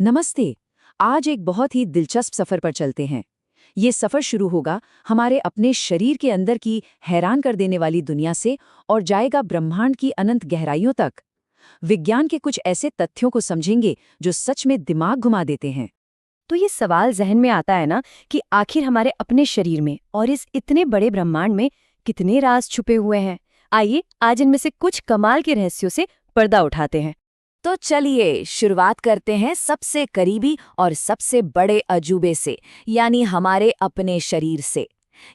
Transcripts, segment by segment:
नमस्ते। आज एक बहुत ही दिलचस्प सफर पर चलते हैं। ये सफर शुरू होगा हमारे अपने शरीर के अंदर की हैरान कर देने वाली दुनिया से और जाएगा ब्रह्मांड की अनंत गहराइयों तक। विज्ञान के कुछ ऐसे तथ्यों को समझेंगे जो सच में दिमाग घुमा देते हैं। तो ये सवाल जहन में आता है ना कि आखिर हमारे अपने शरीर में और इस इतने बड़े ब्रह्मांड में कितने राज छुपे हुए हैं। आइए आज इनमें से कुछ कमाल के रहस्यों से पर्दा उठाते हैं। तो चलिए शुरुआत करते हैं सबसे करीबी और सबसे बड़े अजूबे से, यानी हमारे अपने शरीर से।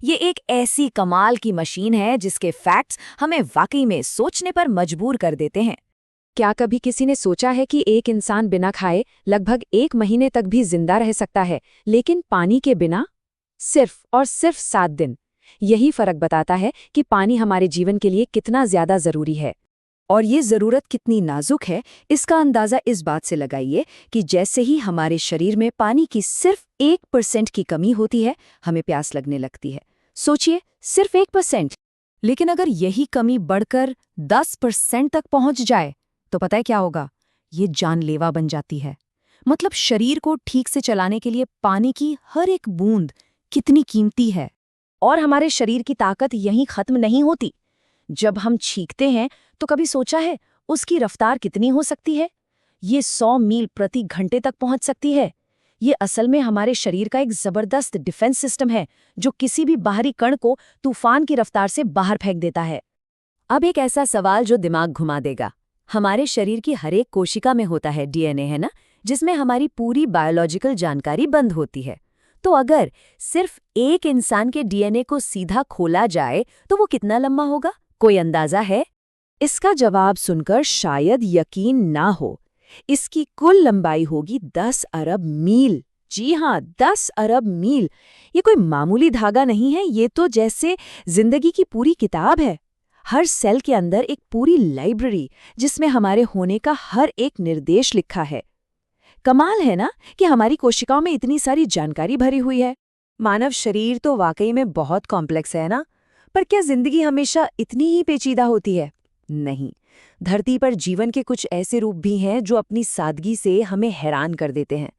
ये एक ऐसी कमाल की मशीन है जिसके फैक्ट्स हमें वाकई में सोचने पर मजबूर कर देते हैं। क्या कभी किसी ने सोचा है कि एक इंसान बिना खाए लगभग 1 महीने तक भी जिंदा रह सकता है, लेकिन पानी के बिना सिर्फ और सिर्फ 7 दिन। यही फर्क बताता है कि पानी हमारे जीवन के लिए कितना ज्यादा जरूरी है। और ये ज़रूरत कितनी नाजुक है, इसका अंदाज़ा इस बात से लगाइए कि जैसे ही हमारे शरीर में पानी की सिर्फ 1% की कमी होती है, हमें प्यास लगने लगती है। सोचिए, सिर्फ 1%। लेकिन अगर यही कमी बढ़कर 10% तक पहुंच जाए, तो पता है क्या होगा? ये जानलेवा बन जाती है। मतलब शरीर को ठीक से चलाने के लिए पानी की हर एक बूंद कितनी कीमती है। और हमारे शरीर की ताकत यहीं खत्म नहीं होती। जब हम छींकते हैं तो कभी सोचा है उसकी रफ्तार कितनी हो सकती है? ये 100 मील प्रति घंटे तक पहुंच सकती है। ये असल में हमारे शरीर का एक जबरदस्त डिफेंस सिस्टम है जो किसी भी बाहरी कण को तूफान की रफ्तार से बाहर फेंक देता है। अब एक ऐसा सवाल जो दिमाग घुमा देगा। हमारे शरीर की हर एक कोशिका में होता है डीएनए, है ना, जिसमें हमारी पूरी बायोलॉजिकल जानकारी बंद होती है। तो अगर सिर्फ एक इंसान के डीएनए को सीधा खोला जाए तो वो कितना लंबा होगा? कोई अंदाजा है? इसका जवाब सुनकर शायद यकीन ना हो। इसकी कुल लंबाई होगी 10 अरब मील। जी हाँ, 10 अरब मील। ये कोई मामूली धागा नहीं है, ये तो जैसे जिंदगी की पूरी किताब है। हर सेल के अंदर एक पूरी लाइब्रेरी जिसमें हमारे होने का हर एक निर्देश लिखा है। कमाल है ना कि हमारी कोशिकाओं में इतनी सारी जानकारी भरी हुई है। मानव शरीर तो वाकई में बहुत कॉम्प्लेक्स है ना? पर क्या जिंदगी हमेशा इतनी ही पेचीदा होती है? नहीं। धरती पर जीवन के कुछ ऐसे रूप भी हैं जो अपनी सादगी से हमें हैरान कर देते हैं।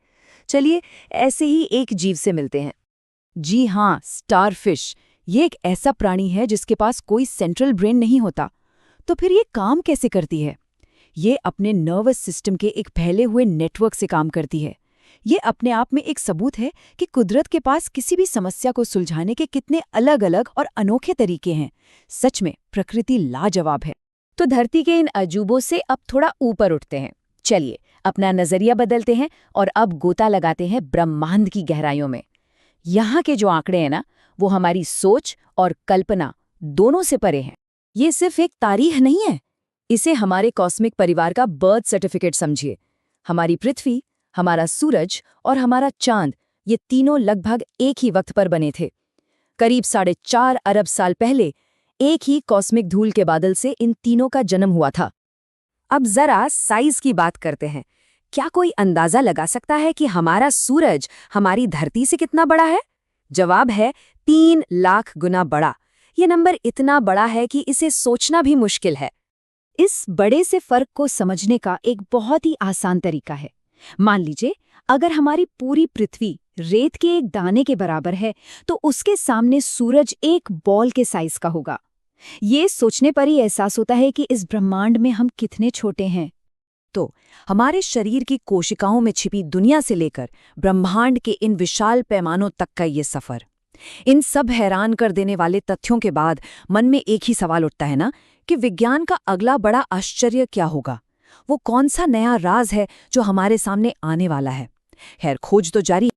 चलिए ऐसे ही एक जीव से मिलते हैं। जी हाँ, स्टारफिश। ये एक ऐसा प्राणी है जिसके पास कोई सेंट्रल ब्रेन नहीं होता। तो फिर ये काम कैसे करती है? ये अपने नर्वस सिस्टम के एक फैले हुए नेटवर्क से काम करती है। ये अपने आप में एक सबूत है कि कुदरत के पास किसी भी समस्या को सुलझाने के कितने अलग-अलग और अनोखे तरीके हैं। सच में प्रकृति लाजवाब है। तो धरती के इन अजूबों से अब थोड़ा ऊपर उठते हैं। चलिए अपना नजरिया बदलते हैं और अब गोता लगाते हैं ब्रह्मांड की गहराइयों में। यहाँ के जो आंकड़े हैं ना, वो हमारी सोच और कल्पना दोनों से परे हैं। ये सिर्फ एक तारीख नहीं है, इसे हमारे कॉस्मिक परिवार का बर्थ सर्टिफिकेट समझिए। हमारी पृथ्वी, हमारा सूरज और हमारा चांद, ये तीनों लगभग एक ही वक्त पर बने थे। करीब 4.5 अरब साल पहले एक ही कॉस्मिक धूल के बादल से इन तीनों का जन्म हुआ था। अब जरा साइज की बात करते हैं। क्या कोई अंदाजा लगा सकता है कि हमारा सूरज हमारी धरती से कितना बड़ा है? जवाब है 3 लाख गुना बड़ा। ये नंबर इतना बड़ा है कि इसे सोचना भी मुश्किल है। इस बड़े से फर्क को समझने का एक बहुत ही आसान तरीका है। मान लीजिए अगर हमारी पूरी पृथ्वी रेत के एक दाने के बराबर है तो उसके सामने सूरज एक बॉल के साइज का होगा। ये सोचने पर ही एहसास होता है कि इस ब्रह्मांड में हम कितने छोटे हैं। तो हमारे शरीर की कोशिकाओं में छिपी दुनिया से लेकर ब्रह्मांड के इन विशाल पैमानों तक का ये सफर। इन सब हैरान कर देने वाले तथ्यों के बाद मन में एक ही सवाल उठता है ना कि विज्ञान का अगला बड़ा आश्चर्य क्या होगा? वो कौन सा नया राज है जो हमारे सामने आने वाला है? खैर, खोज तो जारी